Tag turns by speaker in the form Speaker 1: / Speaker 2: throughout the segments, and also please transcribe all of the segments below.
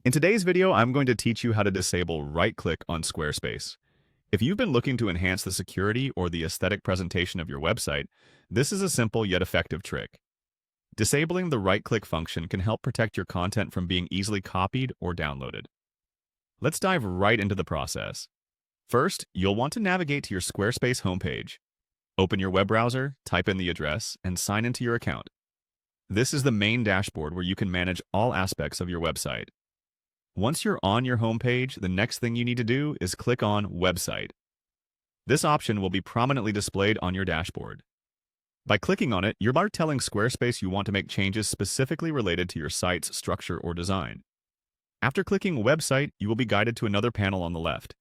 Speaker 1: In today's video, I'm going to teach you how to disable right-click on Squarespace. If you've been looking to enhance the security or the aesthetic presentation of your website, this is a simple yet effective trick. Disabling the right-click function can help protect your content from being easily copied or downloaded. Let's dive right into the process. First, you'll want to navigate to your Squarespace homepage. Open your web browser, type in the address, and sign into your account. This is the main dashboard where you can manage all aspects of your website. Once you're on your homepage, the next thing you need to do is click on Website. This option will be prominently displayed on your dashboard. By clicking on it, you're telling Squarespace you want to make changes specifically related to your site's structure or design. After clicking Website, you will be guided to another panel on the left.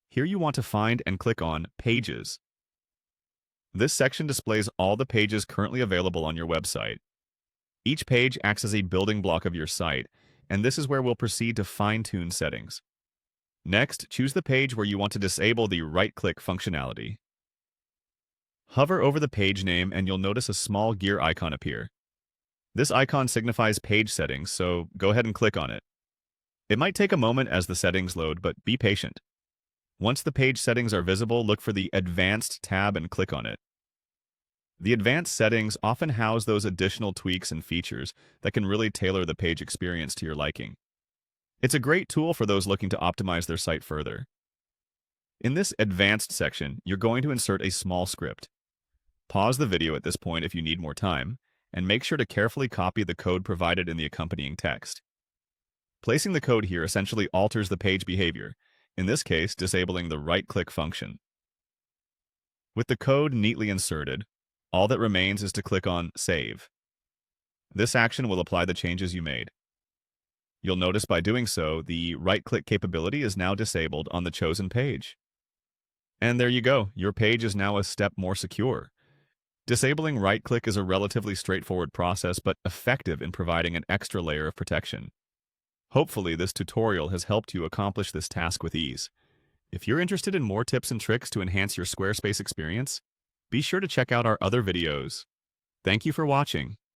Speaker 1: Here you want to find and click on Pages. This section displays all the pages currently available on your website. Each page acts as a building block of your site, and this is where we'll proceed to fine-tune settings. Next, choose the page where you want to disable the right-click functionality. Hover over the page name and you'll notice a small gear icon appear. This icon signifies page settings, so go ahead and click on it. It might take a moment as the settings load, but be patient. Once the page settings are visible, look for the Advanced tab and click on it. The advanced settings often house those additional tweaks and features that can really tailor the page experience to your liking. It's a great tool for those looking to optimize their site further. In this advanced section, you're going to insert a small script. Pause the video at this point if you need more time, and make sure to carefully copy the code provided in the accompanying text. Placing the code here essentially alters the page behavior, in this case, disabling the right-click function. With the code neatly inserted, all that remains is to click on Save. This action will apply the changes you made. You'll notice by doing so, the right-click capability is now disabled on the chosen page. And there you go, your page is now a step more secure. Disabling right-click is a relatively straightforward process, but effective in providing an extra layer of protection. Hopefully, this tutorial has helped you accomplish this task with ease. If you're interested in more tips and tricks to enhance your Squarespace experience, be sure to check out our other videos. Thank you for watching.